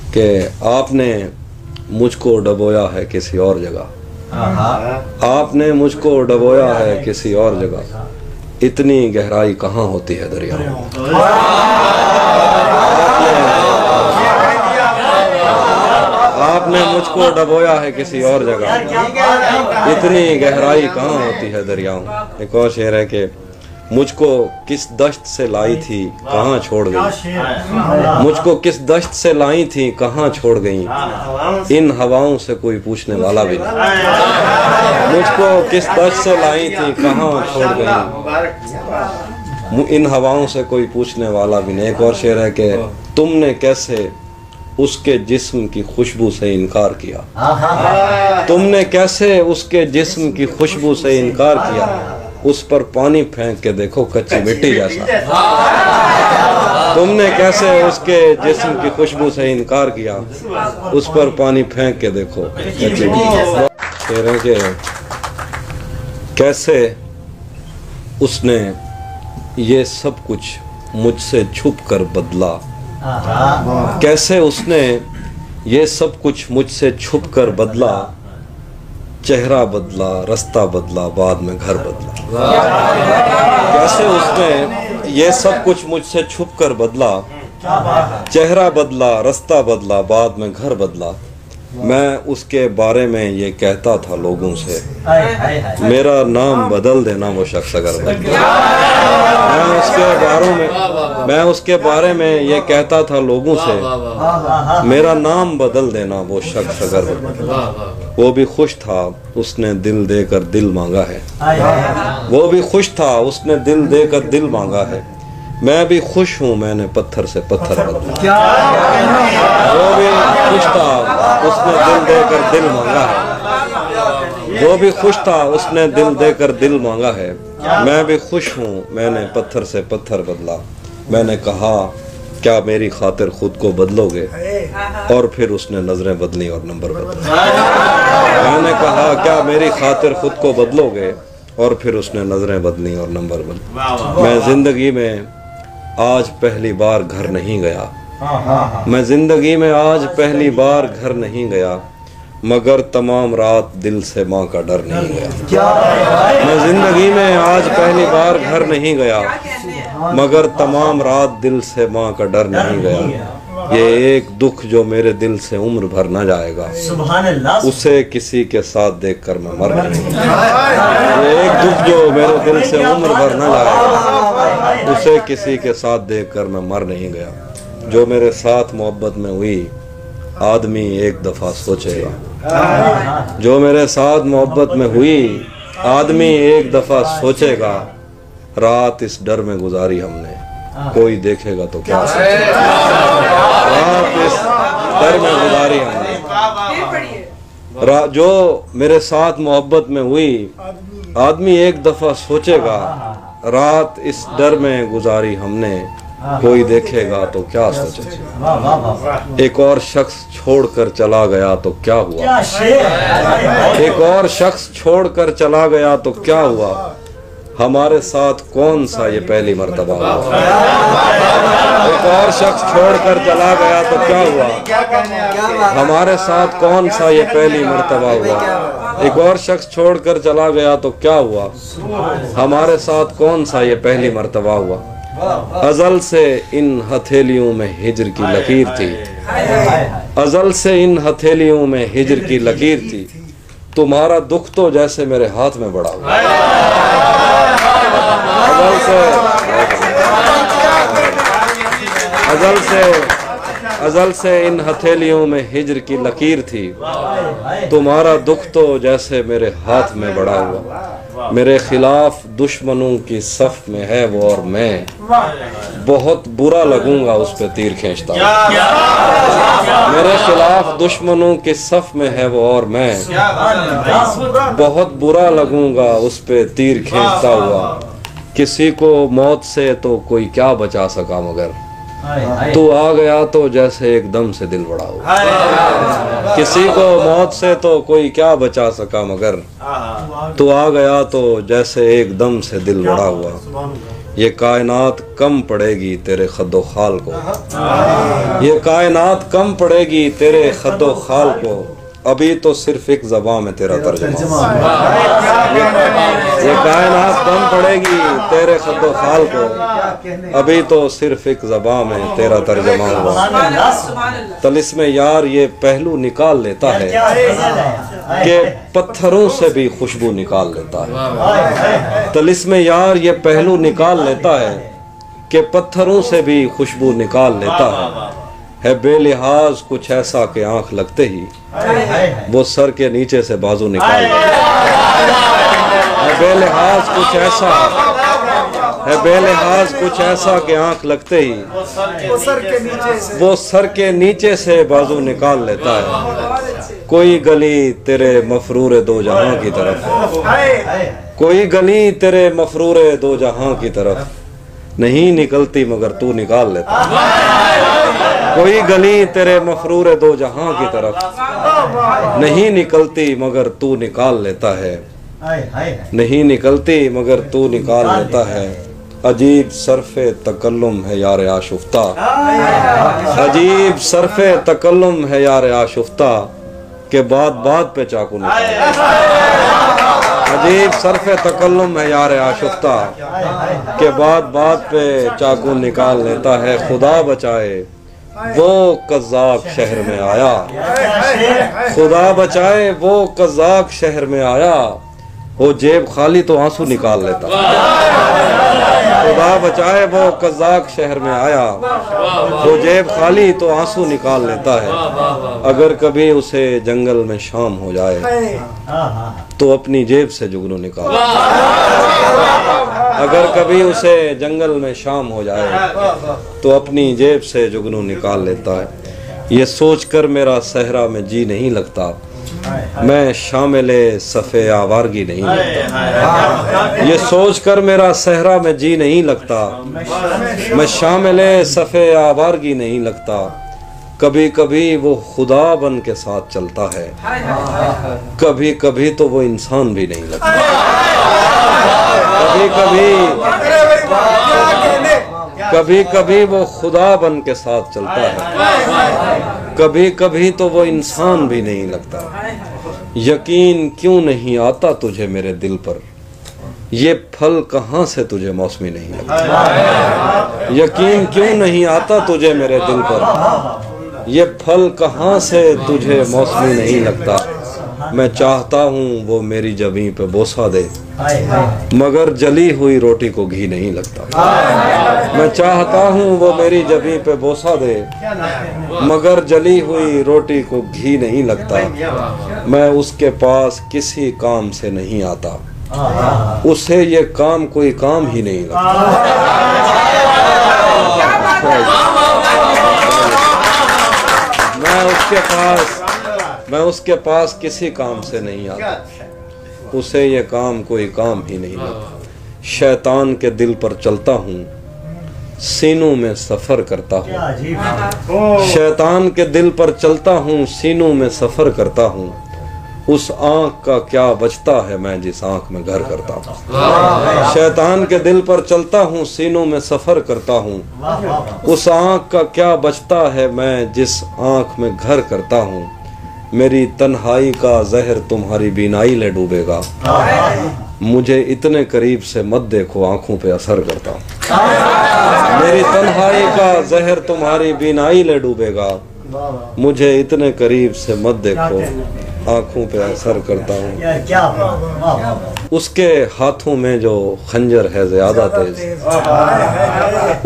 कि आपने मुझको डबोया है किसी और जगह, आपने मुझको डबोया है किसी और जगह, इतनी गहराई कहाँ होती है दरिया में। आपने मुझको डबोया है किसी और जगह, इतनी गहराई कहाँ होती है दरियाओं। एक और शेर है कि मुझको किस दश्त से लाई थी कहाँ छोड़ गई, मुझको किस दश्त से लाई थी कहाँ छोड़ गई, इन हवाओं से कोई पूछने वाला भी नहीं। मुझको किस दश्त से लाई थी कहाँ छोड़ गई, इन हवाओं से कोई पूछने वाला भी नहीं। एक और शेर है कि तुमने कैसे उसके जिस्म की खुशबू से इनकार किया, तुमने कैसे उसके जिस्म की खुशबू से इनकार किया, उस पर पानी फेंक के देखो कच्ची मिट्टी जैसा। तुमने कैसे उसके जिस्म की खुशबू से इनकार किया, उस पर पानी फेंक के देखो कच्ची मिट्टी। कह रहे कि कैसे उसने ये सब कुछ मुझसे छुप कर बदला, कैसे उसने ये सब कुछ मुझसे छुप कर बदला, चेहरा बदला, रास्ता बदला, बाद में घर बदला। कैसे उसने ये सब कुछ मुझसे छुप कर बदला, चेहरा बदला, रास्ता बदला, बाद में घर बदला। मैं उसके बारे में ये कहता था लोगों से, मेरा नाम बदल देना वो शख्स अगर बदला। मैं उसके बारे में ये कहता था लोगों से, मेरा नाम बदल देना वो शख्स अगर बदला। वो भी खुश था उसने दिल देकर दिल मांगा है, वो भी खुश था उसने दिल देकर दिल मांगा है। मैं भी खुश हूँ मैंने पत्थर से पत्थर बदला। वो भी खुश था उसने दिल देकर दिल मांगा है, वो भी खुश था उसने दिल देकर दिल मांगा है। मैं भी खुश हूँ मैंने पत्थर से पत्थर बदला। मैंने कहा क्या मेरी खातिर खुद को बदलोगे, और फिर उसने नजरें बदली और नंबर बदला। मैंने कहा क्या मेरी खातिर खुद को बदलोगे, और फिर उसने नजरें बदली और नंबर बदला। मैं जिंदगी में आज पहली बार घर नहीं गया, मैं जिंदगी में आज पहली बार घर नहीं गया, मगर तमाम रात दिल से माँ का डर नहीं गया। मैं जिंदगी में आज पहली बार घर नहीं गया, मगर तमाम रात दिल से माँ का डर नहीं गया। ये एक दुख जो मेरे दिल से उम्र भर न जाएगा, उसे किसी के साथ देखकर मैं मर नहीं गया। ये एक दुख जो मेरे दिल से उम्र भर न जाएगा, उसे किसी के साथ देखकर मैं मर नहीं गया। जो मेरे साथ मोहब्बत में हुई आदमी एक दफा सोचेगा, जो मेरे साथ मोहब्बत में हुई आदमी एक दफा सोचेगा, रात इस डर में गुजारी हमने कोई देखेगा तो क्या सोचेगा। रात इस डर में गुजारी हमने, जो मेरे साथ मोहब्बत में हुई आदमी एक दफा सोचेगा, रात इस डर में गुजारी हमने कोई देखेगा तो क्या सोचेगा। एक और शख्स छोड़कर चला गया तो क्या हुआ, एक और शख्स छोड़कर चला गया तो क्या हुआ, हमारे साथ कौन सा ये पहली मर्तबा हुआ। एक और शख्स छोड़कर चला गया तो क्या हुआ, हमारे साथ कौन सा ये पहली मर्तबा हुआ। एक और शख्स छोड़कर चला गया तो क्या हुआ, हमारे साथ कौन सा ये पहली मर्तबा हुआ। अजल से इन हथेलियों में हिजर की लकीर थी, अजल से इन हथेलियों में हिजर की लकीर थी, तुम्हारा दुख तो जैसे मेरे हाथ में बड़ा हुआ। अजल से इन हथेलियों में हिजर की लकीर थी, तुम्हारा दुख तो जैसे मेरे हाथ में बड़ा हुआ। मेरे खिलाफ दुश्मनों की सफ में है वो और मैं, बहुत बुरा लगूंगा उस पे तीर खींचता हुआ। मेरे खिलाफ दुश्मनों की सफ में है वो और मैं, बहुत बुरा लगूंगा उस पे तीर खींचता हुआ। किसी को मौत से तो कोई क्या बचा सका, मगर तू आ गया तो जैसे एकदम से दिल बड़ा हुआ। किसी को मौत से तो कोई क्या बचा सका, मगर तू आ गया तो जैसे एकदम से दिल बड़ा हुआ। ये कायनात कम पड़ेगी तेरे खद्दो खाल को, ये कायनात कम पड़ेगी तेरे खद्दो खाल को, अभी तो सिर्फ एक ज़बान में तेरा तर्जुमा। ये कायनात कम पड़ेगी तेरे खद्दो खाल को, अभी तो सिर्फ एक ज़बान में तेरा तर्जुमा हुआ। तलिस्मे यार ये पहलू निकाल लेता है कि पत्थरों से भी खुशबू निकाल लेता है। तलिस्मे यार ये पहलू निकाल लेता है कि पत्थरों से भी खुशबू निकाल लेता है बेलिहाज कुछ ऐसा कि आंख लगते ही वो सर के नीचे से बाजू निकाल है। बेलिहाज कुछ ऐसा है, बेलिहाज कुछ ऐसा कि आंख लगते ही वो सर के नीचे से बाजू निकाल लेता है। कोई गली तेरे मफरूर दो जहां की तरफ, कोई गली तेरे मफरूर दो जहां की तरफ नहीं निकलती मगर तू निकाल लेता है। कोई गली तेरे मफरूर दो जहां की तरफ नहीं निकलती मगर तू निकाल लेता है, नहीं निकलती मगर तू निकाल लेता है। अजीब सरफे तकल्लुम है यार आशुफ्ता, अजीब सरफे तकल्लुम है यार आशुफ्ता के बात बात पे चाकू निकाल। अजीब सरफे तकल्लुम है यार आशुफ्ता के बात बात पे चाकू निकाल लेता है। खुदा बचाए वो कज़ाक शहर में आया, खुदा बचाए वो कज़ाक शहर में आया, वो जेब खाली तो आंसू निकाल लेता। खुदा बचाए वो कज़ाक शहर में आया, वो जेब खाली तो आंसू निकाल लेता है। अगर कभी उसे जंगल में शाम हो जाए तो अपनी जेब से जुगनू निकाल, अगर कभी उसे जंगल में शाम हो जाए तो अपनी जेब से जुगनू निकाल लेता है। ये सोचकर मेरा सहरा में जी नहीं लगता, मैं शामिले सफ़े आवारगी नहीं लगता। ये सोचकर मेरा सहरा में जी नहीं लगता, मैं शामिले सफ़े आवारगी नहीं लगता। कभी कभी वो खुदा बन के साथ चलता है, कभी कभी तो वो इंसान भी नहीं लगता। कभी कभी वो खुदा बन के साथ चलता है, कभी कभी तो वो इंसान भी नहीं लगता। यकीन क्यों नहीं आता तुझे मेरे दिल पर, ये फल कहाँ से तुझे मौसमी नहीं लगता। यकीन क्यों नहीं आता तुझे मेरे दिल पर, ये फल कहाँ से तुझे मौसमी नहीं लगता। मैं चाहता हूँ वो मेरी जबीं पे बोसा दे, मगर जली हुई रोटी को घी नहीं लगता। मैं चाहता हूँ वो मेरी जबीं पे बोसा दे, मगर जली हुई रोटी को घी नहीं लगता। मैं उसके पास किसी काम से नहीं आता, उसे ये काम कोई काम ही नहीं लगता। मैं उसके पास किसी काम से नहीं आता, उसे ये काम कोई काम ही नहीं लगता। शैतान के दिल पर चलता हूँ, सीनों में सफर करता हूँ। शैतान के दिल पर चलता हूँ, सीनों में सफर करता हूँ। उस आँख का क्या बचता है मैं जिस आँख में घर करता हूँ। शैतान के दिल पर चलता हूँ, सीनों में सफर करता हूँ। उस आँख का क्या बचता है मैं जिस आँख में घर करता हूँ। मेरी तन्हाई का जहर तुम्हारी बीनाई ले डूबेगा, मुझे इतने करीब से मत देखो आँखों पे असर करता हूँ। मेरी तन्हाई का जहर तुम्हारी बीनाई ले डूबेगा, मुझे इतने करीब से मत देखो आँखों पे असर करता हूँ। उसके हाथों में जो खंजर है ज्यादा तेज,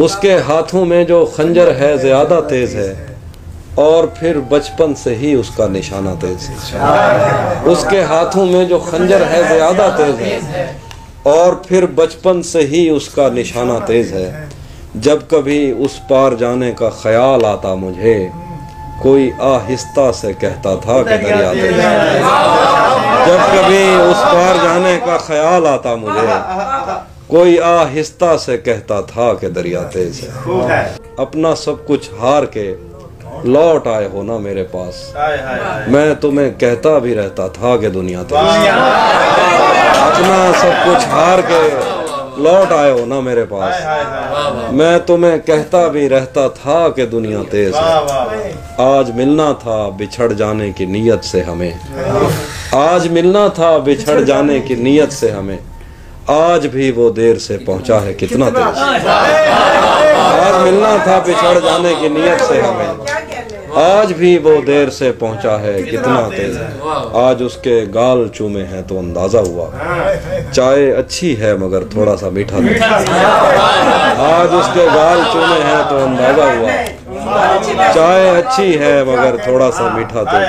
उसके हाथों में जो खंजर है ज्यादा तेज है, और फिर बचपन से ही उसका निशाना तेज है। उसके हाथों में जो खंजर है ज्यादा तेज है, और फिर बचपन से ही उसका निशाना तेज है। जब कभी उस पार जाने का ख्याल आता मुझे, कोई आहिस्ता से कहता था कि दरिया तेज है। जब कभी उस पार जाने का ख्याल आता मुझे, कोई आहिस्ता से कहता था कि दरिया तेज है। अपना सब कुछ हार के लौट आए हो ना मेरे पास, मैं तुम्हें कहता भी रहता था कि दुनिया तेज है। अपना सब कुछ हार के लौट आए हो ना मेरे पास। मैं तुम्हें कहता भी रहता था कि दुनिया तेज है, आज मिलना था बिछड़ जाने की नीयत से हमें, आज मिलना था बिछड़ जाने की नीयत से हमें, आज भी वो देर से पहुंचा है कितना तेज। आज मिलना था बिछड़ जाने की नीयत से हमें, आज भी वो देर से पहुंचा है कितना तेज। आज उसके गाल चूमे हैं तो अंदाजा हुआ, चाय अच्छी है मगर थोड़ा सा मीठा था। आज उसके गाल चूमे हैं तो अंदाजा हुआ, चाय अच्छी है मगर थोड़ा सा मीठा था।